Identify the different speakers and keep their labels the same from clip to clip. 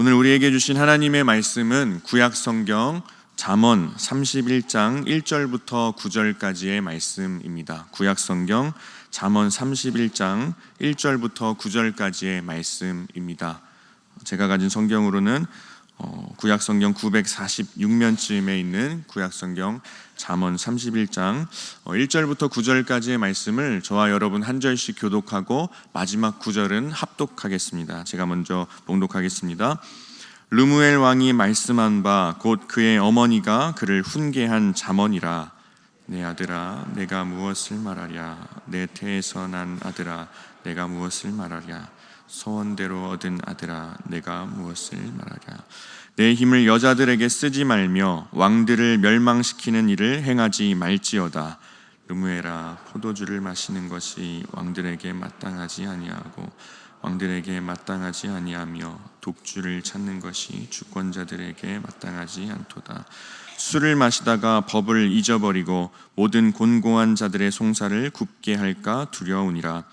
Speaker 1: 오늘 우리에게 주신 하나님의 말씀은 구약 성경 잠언 31장 1절부터 9절까지의 말씀입니다. 구약 성경 잠언 31장 1절부터 9절까지의 말씀입니다. 제가 가진 성경으로는 구약 성경 946면쯤에 있는 구약 성경 잠언 31장 1절부터 9절까지의 말씀을 저와 여러분 한 절씩 교독하고 마지막 9절은 합독하겠습니다. 제가 먼저 봉독하겠습니다. 르무엘 왕이 말씀한 바 곧 그의 어머니가 그를 훈계한 잠언이라. 내 아들아 내가 무엇을 말하랴. 내 태에서 난 아들아 내가 무엇을 말하랴. 소원대로 얻은 아들아 내가 무엇을 말하랴. 내 힘을 여자들에게 쓰지 말며 왕들을 멸망시키는 일을 행하지 말지어다. 르무엘아 포도주를 마시는 것이 왕들에게 마땅하지 아니하고 왕들에게 마땅하지 아니하며 독주를 찾는 것이 주권자들에게 마땅하지 않도다. 술을 마시다가 법을 잊어버리고 모든 곤고한 자들의 송사를 굽게 할까 두려우니라.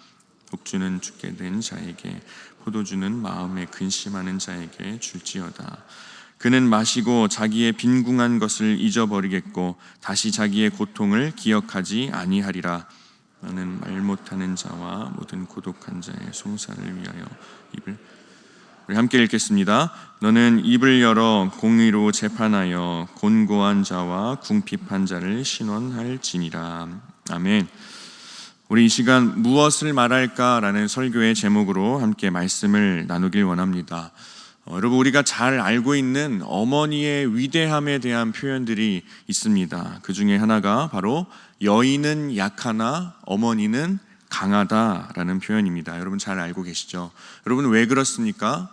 Speaker 1: 독주는 죽게 된 자에게, 포도주는 마음에 근심하는 자에게 줄지어다. 그는 마시고 자기의 빈궁한 것을 잊어버리겠고 다시 자기의 고통을 기억하지 아니하리라. 너는 말 못하는 자와 모든 고독한 자의 송사를 위하여 우리 함께 읽겠습니다. 너는 입을 열어 공의로 재판하여 곤고한 자와 궁핍한 자를 신원할지니라. 아멘. 우리 이 시간 무엇을 말할까라는 설교의 제목으로 함께 말씀을 나누길 원합니다. 여러분, 우리가 잘 알고 있는 어머니의 위대함에 대한 표현들이 있습니다. 그 중에 하나가 바로 여인은 약하나 어머니는 강하다라는 표현입니다. 여러분 잘 알고 계시죠? 여러분 왜 그렇습니까?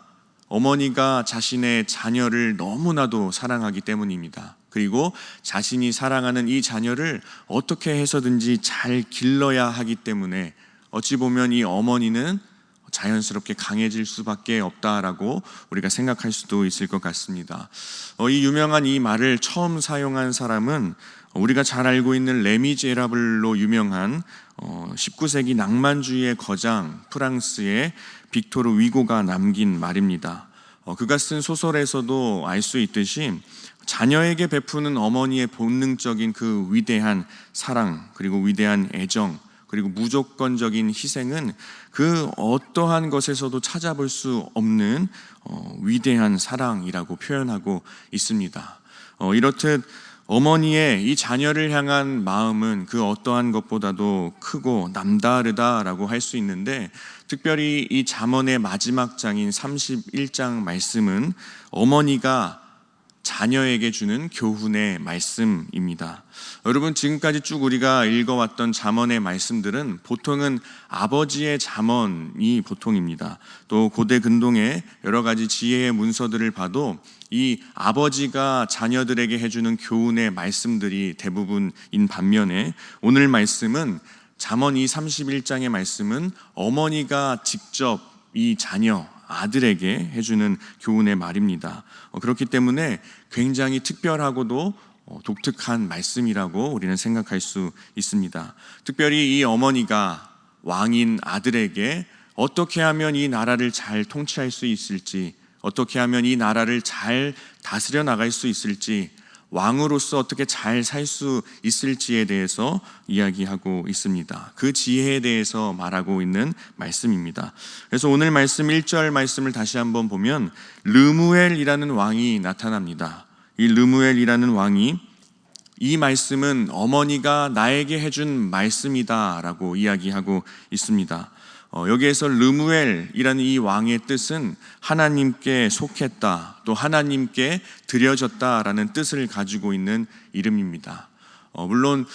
Speaker 1: 어머니가 자신의 자녀를 너무나도 사랑하기 때문입니다. 그리고 자신이 사랑하는 이 자녀를 어떻게 해서든지 잘 길러야 하기 때문에 어찌 보면 이 어머니는 자연스럽게 강해질 수밖에 없다라고 우리가 생각할 수도 있을 것 같습니다. 이 유명한 이 말을 처음 사용한 사람은 우리가 잘 알고 있는 레미제라블로 유명한 19세기 낭만주의의 거장 프랑스의 빅토르 위고가 남긴 말입니다. 그가 쓴 소설에서도 알 수 있듯이 자녀에게 베푸는 어머니의 본능적인 그 위대한 사랑, 그리고 위대한 애정, 그리고 무조건적인 희생은 그 어떠한 것에서도 찾아볼 수 없는 위대한 사랑이라고 표현하고 있습니다. 이렇듯 어머니의 이 자녀를 향한 마음은 그 어떠한 것보다도 크고 남다르다라고 할 수 있는데, 특별히 이 잠언의 마지막 장인 31장 말씀은 어머니가 자녀에게 주는 교훈의 말씀입니다. 여러분, 지금까지 쭉 우리가 읽어왔던 잠언의 말씀들은 보통은 아버지의 잠언이 보통입니다. 또 고대 근동의 여러 가지 지혜의 문서들을 봐도 이 아버지가 자녀들에게 해주는 교훈의 말씀들이 대부분인 반면에 오늘 말씀은 잠언 이 31장의 말씀은 어머니가 직접 이 자녀 아들에게 해주는 교훈의 말입니다. 그렇기 때문에 굉장히 특별하고도 독특한 말씀이라고 우리는 생각할 수 있습니다. 특별히 이 어머니가 왕인 아들에게 어떻게 하면 이 나라를 잘 통치할 수 있을지, 어떻게 하면 이 나라를 잘 다스려 나갈 수 있을지, 왕으로서 어떻게 잘 살 수 있을지에 대해서 이야기하고 있습니다. 그 지혜에 대해서 말하고 있는 말씀입니다. 그래서 오늘 말씀 1절 말씀을 다시 한번 보면 르무엘이라는 왕이 나타납니다. 이 르무엘이라는 왕이 이 말씀은 어머니가 나에게 해준 말씀이다 라고 이야기하고 있습니다. 여기에서 르무엘이라는 이 왕의 뜻은 하나님께 속했다, 또 하나님께 드려졌다라는 뜻을 가지고 있는 이름입니다. 물론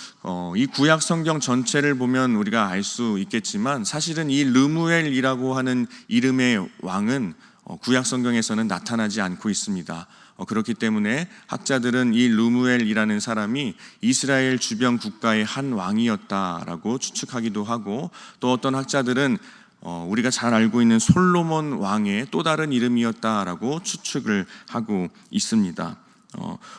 Speaker 1: 이 구약 성경 전체를 보면 우리가 알 수 있겠지만 사실은 이 르무엘이라고 하는 이름의 왕은 구약 성경에서는 나타나지 않고 있습니다. 그렇기 때문에 학자들은 이 르무엘이라는 사람이 이스라엘 주변 국가의 한 왕이었다라고 추측하기도 하고, 또 어떤 학자들은 우리가 잘 알고 있는 솔로몬 왕의 또 다른 이름이었다라고 추측을 하고 있습니다.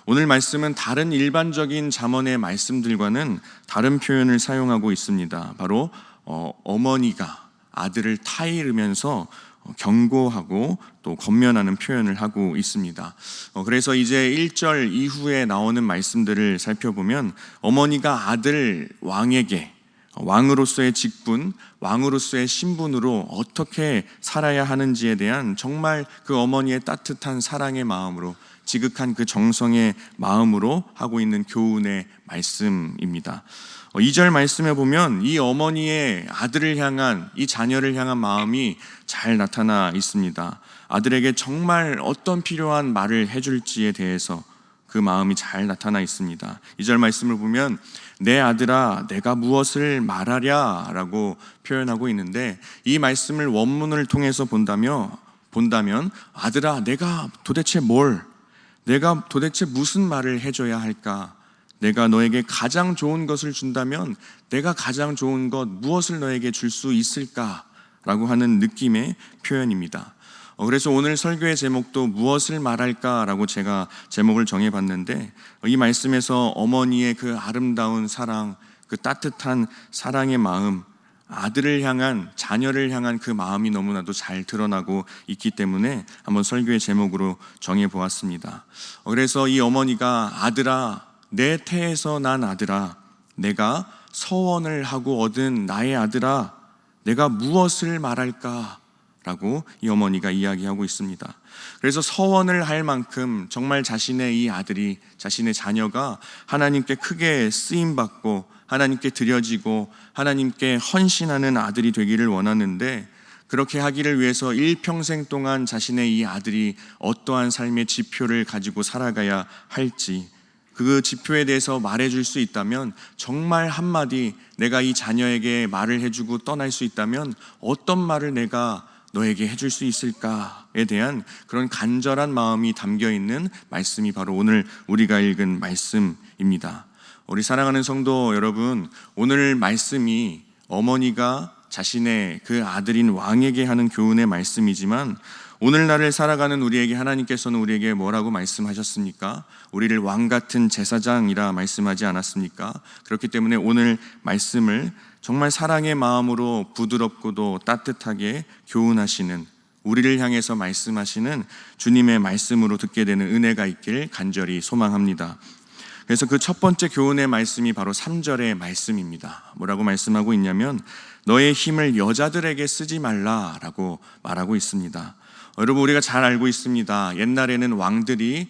Speaker 1: 오늘 말씀은 다른 일반적인 잠언의 말씀들과는 다른 표현을 사용하고 있습니다. 바로 어머니가 아들을 타이르면서 경고하고 또 권면하는 표현을 하고 있습니다. 그래서 이제 1절 이후에 나오는 말씀들을 살펴보면 어머니가 아들 왕에게 왕으로서의 직분, 왕으로서의 신분으로 어떻게 살아야 하는지에 대한 정말 그 어머니의 따뜻한 사랑의 마음으로, 지극한 그 정성의 마음으로 하고 있는 교훈의 말씀입니다. 2절 말씀에 보면 이 어머니의 아들을 향한, 이 자녀를 향한 마음이 잘 나타나 있습니다. 아들에게 정말 어떤 필요한 말을 해줄지에 대해서 그 마음이 잘 나타나 있습니다. 2절 말씀을 보면 내 아들아 내가 무엇을 말하랴 라고 표현하고 있는데, 이 말씀을 원문을 통해서 본다면 아들아 내가 도대체 무슨 말을 해줘야 할까? 내가 너에게 가장 좋은 것을 준다면 내가 가장 좋은 것 무엇을 너에게 줄 수 있을까? 라고 하는 느낌의 표현입니다. 그래서 오늘 설교의 제목도 무엇을 말할까? 라고 제가 제목을 정해봤는데, 이 말씀에서 어머니의 그 아름다운 사랑, 그 따뜻한 사랑의 마음, 아들을 향한, 자녀를 향한 그 마음이 너무나도 잘 드러나고 있기 때문에 한번 설교의 제목으로 정해보았습니다. 그래서 이 어머니가 아들아, 내 태에서 난 아들아, 내가 서원을 하고 얻은 나의 아들아, 내가 무엇을 말할까? 라고 이 어머니가 이야기하고 있습니다. 그래서 서원을 할 만큼 정말 자신의 이 아들이, 자신의 자녀가 하나님께 크게 쓰임받고 하나님께 드려지고 하나님께 헌신하는 아들이 되기를 원하는데, 그렇게 하기를 위해서 일평생 동안 자신의 이 아들이 어떠한 삶의 지표를 가지고 살아가야 할지, 그 지표에 대해서 말해줄 수 있다면, 정말 한마디 내가 이 자녀에게 말을 해주고 떠날 수 있다면 어떤 말을 내가 너에게 해줄 수 있을까에 대한 그런 간절한 마음이 담겨있는 말씀이 바로 오늘 우리가 읽은 말씀입니다. 우리 사랑하는 성도 여러분, 오늘 말씀이 어머니가 자신의 그 아들인 왕에게 하는 교훈의 말씀이지만, 오늘날을 살아가는 우리에게 하나님께서는 우리에게 뭐라고 말씀하셨습니까? 우리를 왕 같은 제사장이라 말씀하지 않았습니까? 그렇기 때문에 오늘 말씀을 정말 사랑의 마음으로 부드럽고도 따뜻하게 교훈하시는, 우리를 향해서 말씀하시는 주님의 말씀으로 듣게 되는 은혜가 있길 간절히 소망합니다. 그래서 그 첫 번째 교훈의 말씀이 바로 3절의 말씀입니다. 뭐라고 말씀하고 있냐면 너의 힘을 여자들에게 쓰지 말라라고 말하고 있습니다. 여러분, 우리가 잘 알고 있습니다. 옛날에는 왕들이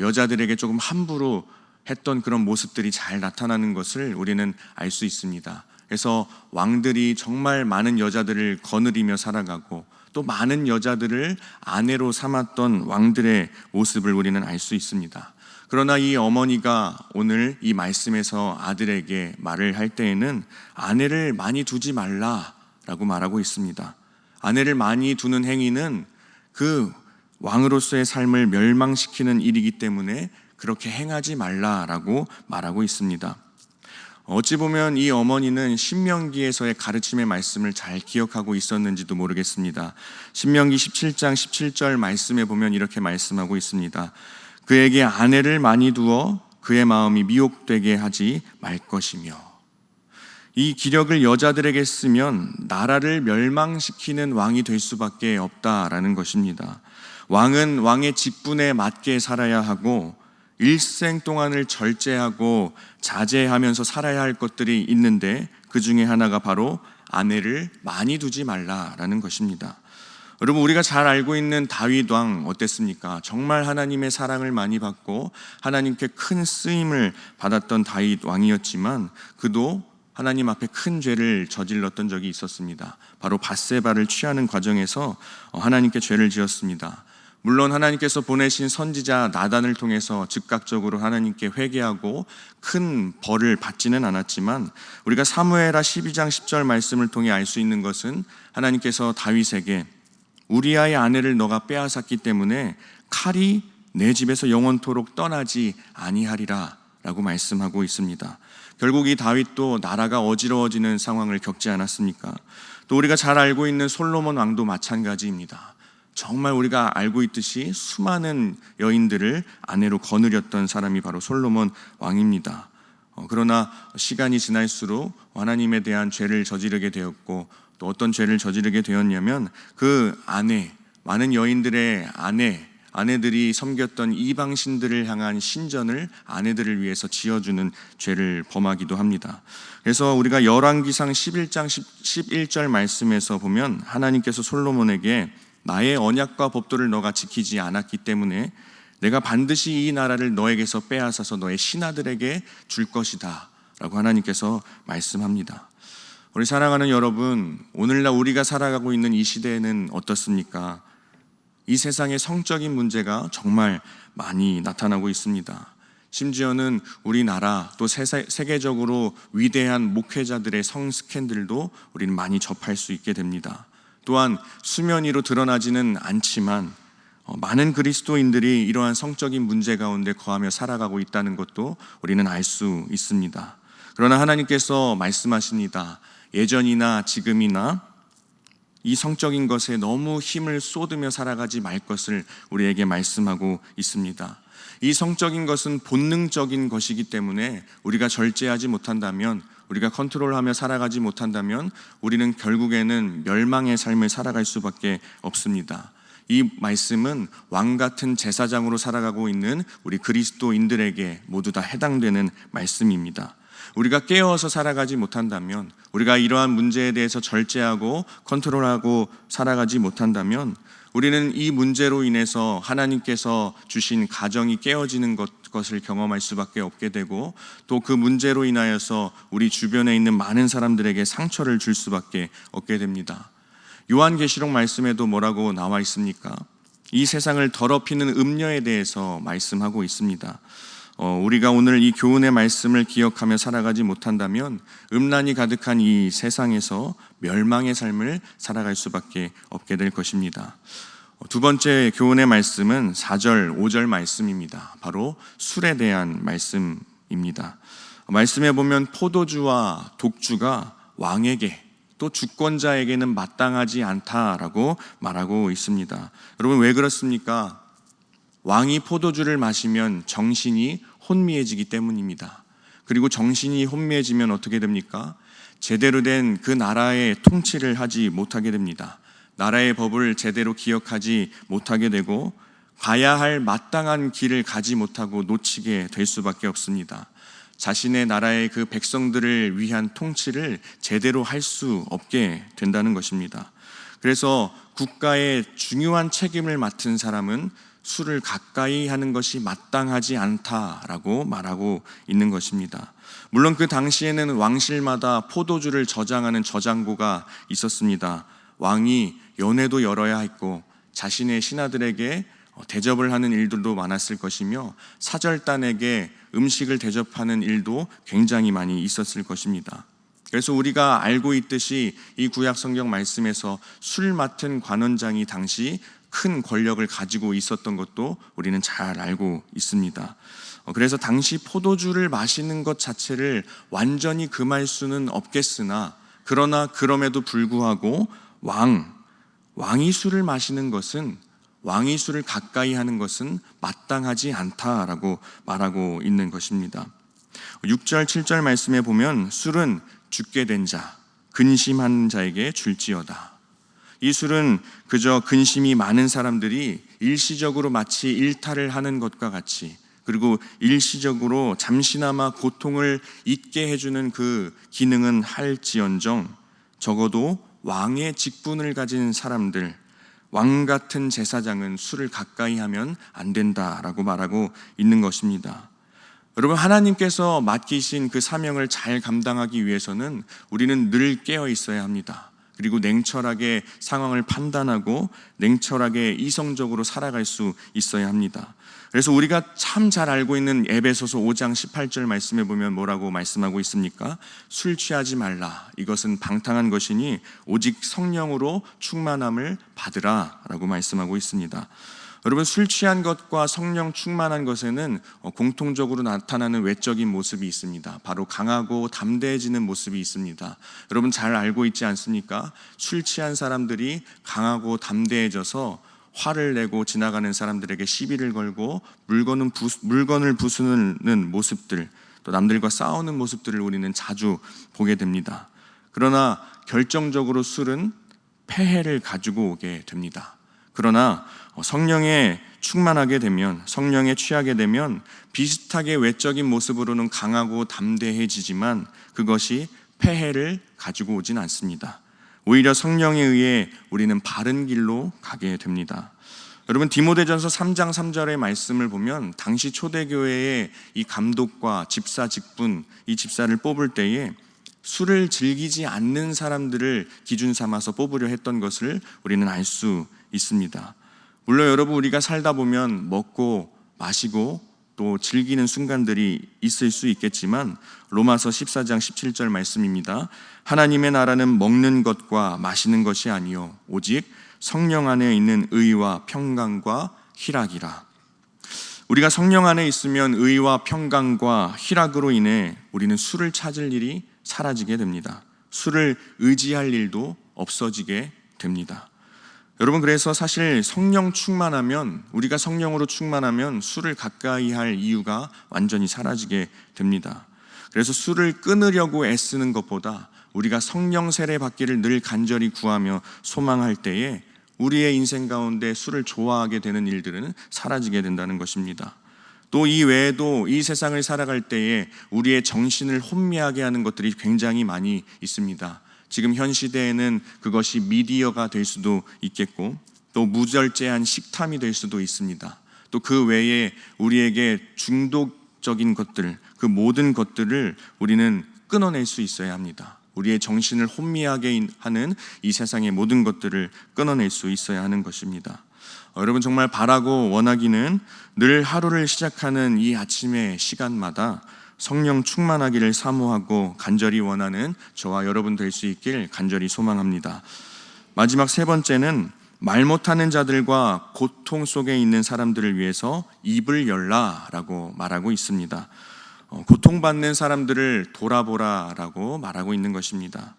Speaker 1: 여자들에게 조금 함부로 했던 그런 모습들이 잘 나타나는 것을 우리는 알 수 있습니다. 그래서 왕들이 정말 많은 여자들을 거느리며 살아가고 또 많은 여자들을 아내로 삼았던 왕들의 모습을 우리는 알 수 있습니다. 그러나 이 어머니가 오늘 이 말씀에서 아들에게 말을 할 때에는 아내를 많이 두지 말라라고 말하고 있습니다. 아내를 많이 두는 행위는 그 왕으로서의 삶을 멸망시키는 일이기 때문에 그렇게 행하지 말라라고 말하고 있습니다. 어찌 보면 이 어머니는 신명기에서의 가르침의 말씀을 잘 기억하고 있었는지도 모르겠습니다. 신명기 17장 17절 말씀에 보면 이렇게 말씀하고 있습니다. 그에게 아내를 많이 두어 그의 마음이 미혹되게 하지 말 것이며, 이 기력을 여자들에게 쓰면 나라를 멸망시키는 왕이 될 수밖에 없다라는 것입니다. 왕은 왕의 직분에 맞게 살아야 하고 일생 동안을 절제하고 자제하면서 살아야 할 것들이 있는데, 그 중에 하나가 바로 아내를 많이 두지 말라라는 것입니다. 여러분, 우리가 잘 알고 있는 다윗 왕 어땠습니까? 정말 하나님의 사랑을 많이 받고 하나님께 큰 쓰임을 받았던 다윗 왕이었지만 그도 하나님 앞에 큰 죄를 저질렀던 적이 있었습니다. 바로 밧세바를 취하는 과정에서 하나님께 죄를 지었습니다. 물론 하나님께서 보내신 선지자 나단을 통해서 즉각적으로 하나님께 회개하고 큰 벌을 받지는 않았지만, 우리가 사무엘하 12장 10절 말씀을 통해 알 수 있는 것은 하나님께서 다윗에게 우리아의 아내를 너가 빼앗았기 때문에 칼이 내 집에서 영원토록 떠나지 아니하리라 라고 말씀하고 있습니다. 결국 이 다윗도 나라가 어지러워지는 상황을 겪지 않았습니까? 또 우리가 잘 알고 있는 솔로몬 왕도 마찬가지입니다. 정말 우리가 알고 있듯이 수많은 여인들을 아내로 거느렸던 사람이 바로 솔로몬 왕입니다. 그러나 시간이 지날수록 하나님에 대한 죄를 저지르게 되었고 또 어떤 죄를 저지르게 되었냐면 그 아내, 많은 여인들의 아내들이 섬겼던 이방신들을 향한 신전을 아내들을 위해서 지어주는 죄를 범하기도 합니다. 그래서 우리가 열왕기상 11장 11절 말씀에서 보면 하나님께서 솔로몬에게 나의 언약과 법도를 너가 지키지 않았기 때문에 내가 반드시 이 나라를 너에게서 빼앗아서 너의 신하들에게 줄 것이다 라고 하나님께서 말씀합니다. 우리 사랑하는 여러분, 오늘날 우리가 살아가고 있는 이 시대에는 어떻습니까? 이 세상의 성적인 문제가 정말 많이 나타나고 있습니다. 심지어는 우리나라 또 세계적으로 위대한 목회자들의 성 스캔들도 우리는 많이 접할 수 있게 됩니다. 또한 수면 위로 드러나지는 않지만 많은 그리스도인들이 이러한 성적인 문제 가운데 거하며 살아가고 있다는 것도 우리는 알 수 있습니다. 그러나 하나님께서 말씀하십니다. 예전이나 지금이나 이 성적인 것에 너무 힘을 쏟으며 살아가지 말 것을 우리에게 말씀하고 있습니다. 이 성적인 것은 본능적인 것이기 때문에 우리가 절제하지 못한다면, 우리가 컨트롤하며 살아가지 못한다면 우리는 결국에는 멸망의 삶을 살아갈 수밖에 없습니다. 이 말씀은 왕 같은 제사장으로 살아가고 있는 우리 그리스도인들에게 모두 다 해당되는 말씀입니다. 우리가 깨어서 살아가지 못한다면, 우리가 이러한 문제에 대해서 절제하고 컨트롤하고 살아가지 못한다면 우리는 이 문제로 인해서 하나님께서 주신 가정이 깨어지는 것을 경험할 수밖에 없게 되고, 또 그 문제로 인하여서 우리 주변에 있는 많은 사람들에게 상처를 줄 수밖에 없게 됩니다. 요한계시록 말씀에도 뭐라고 나와 있습니까? 이 세상을 더럽히는 음녀에 대해서 말씀하고 있습니다. 우리가 오늘 이 교훈의 말씀을 기억하며 살아가지 못한다면 음란이 가득한 이 세상에서 멸망의 삶을 살아갈 수밖에 없게 될 것입니다. 두 번째 교훈의 말씀은 4절, 5절 말씀입니다. 바로 술에 대한 말씀입니다. 말씀에 보면 포도주와 독주가 왕에게 또 주권자에게는 마땅하지 않다라고 말하고 있습니다. 여러분, 왜 그렇습니까? 왕이 포도주를 마시면 정신이 혼미해지기 때문입니다. 그리고 정신이 혼미해지면 어떻게 됩니까? 제대로 된 그 나라의 통치를 하지 못하게 됩니다. 나라의 법을 제대로 기억하지 못하게 되고 가야 할 마땅한 길을 가지 못하고 놓치게 될 수밖에 없습니다. 자신의 나라의 그 백성들을 위한 통치를 제대로 할 수 없게 된다는 것입니다. 그래서 국가의 중요한 책임을 맡은 사람은 술을 가까이 하는 것이 마땅하지 않다라고 말하고 있는 것입니다. 물론 그 당시에는 왕실마다 포도주를 저장하는 저장고가 있었습니다. 왕이 연회도 열어야 했고 자신의 신하들에게 대접을 하는 일들도 많았을 것이며 사절단에게 음식을 대접하는 일도 굉장히 많이 있었을 것입니다. 그래서 우리가 알고 있듯이 이 구약 성경 말씀에서 술 맡은 관원장이 당시 큰 권력을 가지고 있었던 것도 우리는 잘 알고 있습니다. 그래서 당시 포도주를 마시는 것 자체를 완전히 금할 수는 없겠으나, 그러나 그럼에도 불구하고 왕이 술을 마시는 것은, 왕이 술을 가까이 하는 것은 마땅하지 않다라고 말하고 있는 것입니다. 6절, 7절 말씀에 보면 술은 죽게 된 자, 근심한 자에게 줄지어다. 이 술은 그저 근심이 많은 사람들이 일시적으로 마치 일탈을 하는 것과 같이, 그리고 일시적으로 잠시나마 고통을 잊게 해주는 그 기능은 할지언정 적어도 왕의 직분을 가진 사람들, 왕 같은 제사장은 술을 가까이 하면 안 된다라고 말하고 있는 것입니다. 여러분, 하나님께서 맡기신 그 사명을 잘 감당하기 위해서는 우리는 늘 깨어 있어야 합니다. 그리고 냉철하게 상황을 판단하고 냉철하게 이성적으로 살아갈 수 있어야 합니다. 그래서 우리가 참 잘 알고 있는 에베소서 5장 18절 말씀에 보면 뭐라고 말씀하고 있습니까? 술 취하지 말라. 이것은 방탕한 것이니 오직 성령으로 충만함을 받으라 라고 말씀하고 있습니다. 여러분, 술 취한 것과 성령 충만한 것에는 공통적으로 나타나는 외적인 모습이 있습니다. 바로 강하고 담대해지는 모습이 있습니다. 여러분 잘 알고 있지 않습니까? 술 취한 사람들이 강하고 담대해져서 화를 내고 지나가는 사람들에게 시비를 걸고 물건을 부수는 모습들, 또 남들과 싸우는 모습들을 우리는 자주 보게 됩니다. 그러나 결정적으로 술은 폐해를 가지고 오게 됩니다. 그러나 성령에 충만하게 되면, 성령에 취하게 되면 비슷하게 외적인 모습으로는 강하고 담대해지지만 그것이 폐해를 가지고 오진 않습니다. 오히려 성령에 의해 우리는 바른 길로 가게 됩니다. 여러분, 디모데전서 3장 3절의 말씀을 보면 당시 초대교회의 이 감독과 집사 직분, 이 집사를 뽑을 때에 술을 즐기지 않는 사람들을 기준 삼아서 뽑으려 했던 것을 우리는 알 수 있습니다. 물론 여러분, 우리가 살다 보면 먹고 마시고 또 즐기는 순간들이 있을 수 있겠지만 로마서 14장 17절 말씀입니다. 하나님의 나라는 먹는 것과 마시는 것이 아니요 오직 성령 안에 있는 의와 평강과 희락이라. 우리가 성령 안에 있으면 의와 평강과 희락으로 인해 우리는 술을 찾을 일이 사라지게 됩니다. 술을 의지할 일도 없어지게 됩니다. 여러분, 그래서 사실 성령 충만하면, 우리가 성령으로 충만하면 술을 가까이 할 이유가 완전히 사라지게 됩니다. 그래서 술을 끊으려고 애쓰는 것보다 우리가 성령 세례 받기를 늘 간절히 구하며 소망할 때에 우리의 인생 가운데 술을 좋아하게 되는 일들은 사라지게 된다는 것입니다. 또 이 외에도 이 세상을 살아갈 때에 우리의 정신을 혼미하게 하는 것들이 굉장히 많이 있습니다. 지금 현 시대에는 그것이 미디어가 될 수도 있겠고 또 무절제한 식탐이 될 수도 있습니다. 또 그 외에 우리에게 중독적인 것들, 그 모든 것들을 우리는 끊어낼 수 있어야 합니다. 우리의 정신을 혼미하게 하는 이 세상의 모든 것들을 끊어낼 수 있어야 하는 것입니다. 여러분, 정말 바라고 원하기는 늘 하루를 시작하는 이 아침의 시간마다 성령 충만하기를 사모하고 간절히 원하는 저와 여러분 될 수 있길 간절히 소망합니다. 마지막 세 번째는 말 못하는 자들과 고통 속에 있는 사람들을 위해서 입을 열라라고 말하고 있습니다. 고통받는 사람들을 돌아보라라고 말하고 있는 것입니다.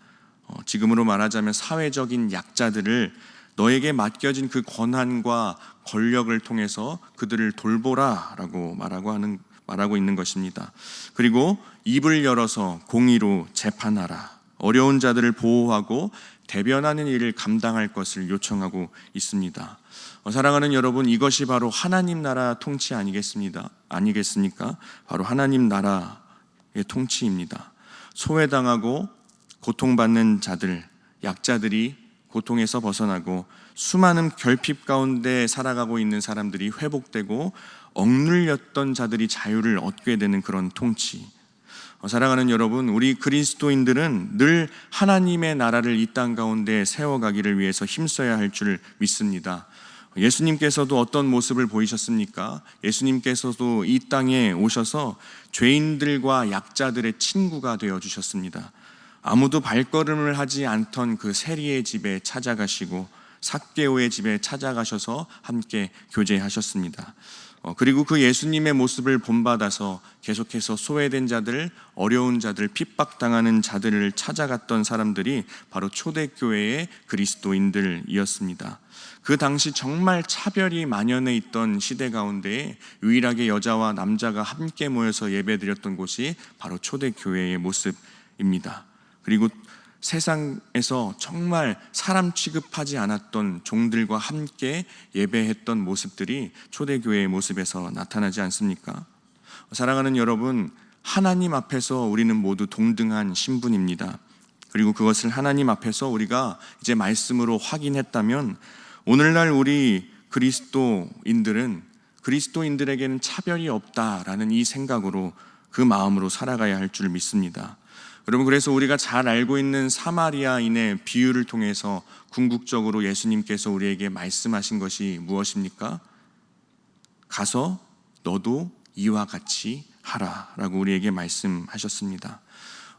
Speaker 1: 지금으로 말하자면 사회적인 약자들을 너에게 맡겨진 그 권한과 권력을 통해서 그들을 돌보라라고 말하고 있는 것입니다. 그리고 입을 열어서 공의로 재판하라. 어려운 자들을 보호하고 대변하는 일을 감당할 것을 요청하고 있습니다. 사랑하는 여러분, 이것이 바로 하나님 나라 통치 아니겠습니까? 바로 하나님 나라의 통치입니다. 소외당하고 고통받는 자들, 약자들이 고통에서 벗어나고 수많은 결핍 가운데 살아가고 있는 사람들이 회복되고 억눌렸던 자들이 자유를 얻게 되는 그런 통치. 사랑하는 여러분, 우리 그리스도인들은 늘 하나님의 나라를 이 땅 가운데 세워가기를 위해서 힘써야 할 줄 믿습니다. 예수님께서도 어떤 모습을 보이셨습니까? 예수님께서도 이 땅에 오셔서 죄인들과 약자들의 친구가 되어주셨습니다. 아무도 발걸음을 하지 않던 그 세리의 집에 찾아가시고 삭개오의 집에 찾아가셔서 함께 교제하셨습니다. 그리고 그 예수님의 모습을 본받아서 계속해서 소외된 자들, 어려운 자들, 핍박당하는 자들을 찾아갔던 사람들이 바로 초대교회의 그리스도인들이었습니다. 그 당시 정말 차별이 만연해 있던 시대 가운데에 유일하게 여자와 남자가 함께 모여서 예배드렸던 곳이 바로 초대교회의 모습입니다. 그리고 세상에서 정말 사람 취급하지 않았던 종들과 함께 예배했던 모습들이 초대교회의 모습에서 나타나지 않습니까? 사랑하는 여러분, 하나님 앞에서 우리는 모두 동등한 신분입니다. 그리고 그것을 하나님 앞에서 우리가 이제 말씀으로 확인했다면 오늘날 우리 그리스도인들에게는 차별이 없다라는 이 생각으로 그 마음으로 살아가야 할 줄 믿습니다. 여러분, 그래서 우리가 잘 알고 있는 사마리아인의 비유를 통해서 궁극적으로 예수님께서 우리에게 말씀하신 것이 무엇입니까? 가서 너도 이와 같이 하라라고 우리에게 말씀하셨습니다.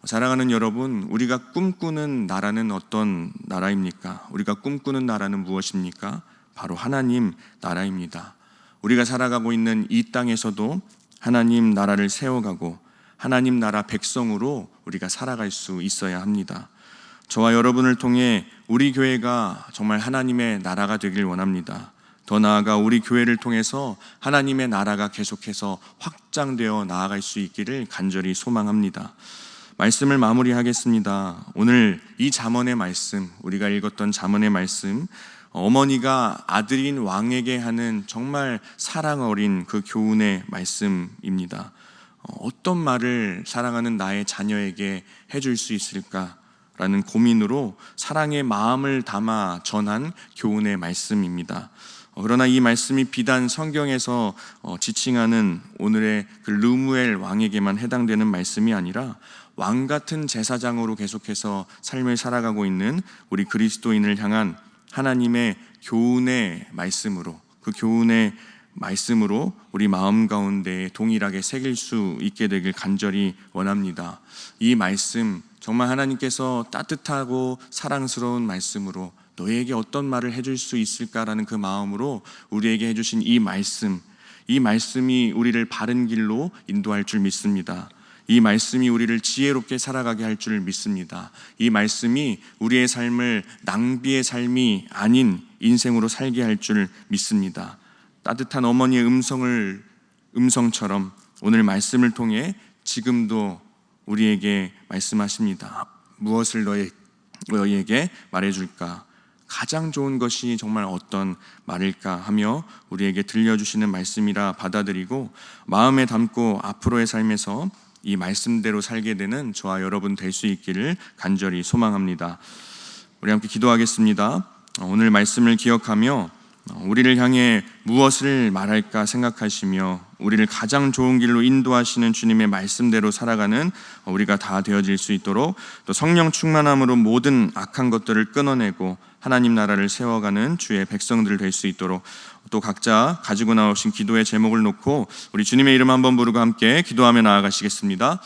Speaker 1: 사랑하는 여러분, 우리가 꿈꾸는 나라는 어떤 나라입니까? 우리가 꿈꾸는 나라는 무엇입니까? 바로 하나님 나라입니다. 우리가 살아가고 있는 이 땅에서도 하나님 나라를 세워가고 하나님 나라 백성으로 우리가 살아갈 수 있어야 합니다. 저와 여러분을 통해 우리 교회가 정말 하나님의 나라가 되길 원합니다. 더 나아가 우리 교회를 통해서 하나님의 나라가 계속해서 확장되어 나아갈 수 있기를 간절히 소망합니다. 말씀을 마무리하겠습니다. 오늘 이 잠언의 말씀, 우리가 읽었던 잠언의 말씀, 어머니가 아들인 왕에게 하는 정말 사랑 어린 그 교훈의 말씀입니다. 어떤 말을 사랑하는 나의 자녀에게 해줄 수 있을까라는 고민으로 사랑의 마음을 담아 전한 교훈의 말씀입니다. 그러나 이 말씀이 비단 성경에서 지칭하는 오늘의 그 르무엘 왕에게만 해당되는 말씀이 아니라 왕 같은 제사장으로 계속해서 삶을 살아가고 있는 우리 그리스도인을 향한 하나님의 교훈의 말씀으로, 그 교훈의 말씀으로 우리 마음 가운데 동일하게 새길 수 있게 되길 간절히 원합니다. 이 말씀 정말 하나님께서 따뜻하고 사랑스러운 말씀으로 너에게 어떤 말을 해줄 수 있을까라는 그 마음으로 우리에게 해주신 이 말씀이 우리를 바른 길로 인도할 줄 믿습니다. 이 말씀이 우리를 지혜롭게 살아가게 할 줄 믿습니다. 이 말씀이 우리의 삶을 낭비의 삶이 아닌 인생으로 살게 할 줄 믿습니다. 따뜻한 어머니의 음성처럼 오늘 말씀을 통해 지금도 우리에게 말씀하십니다. 무엇을 너희에게 말해줄까? 가장 좋은 것이 정말 어떤 말일까 하며 우리에게 들려주시는 말씀이라 받아들이고 마음에 담고 앞으로의 삶에서 이 말씀대로 살게 되는 저와 여러분 될 수 있기를 간절히 소망합니다. 우리 함께 기도하겠습니다. 오늘 말씀을 기억하며 우리를 향해 무엇을 말할까 생각하시며 우리를 가장 좋은 길로 인도하시는 주님의 말씀대로 살아가는 우리가 다 되어질 수 있도록, 또 성령 충만함으로 모든 악한 것들을 끊어내고 하나님 나라를 세워가는 주의 백성들 될 수 있도록, 또 각자 가지고 나오신 기도의 제목을 놓고 우리 주님의 이름 한번 부르고 함께 기도하며 나아가시겠습니다.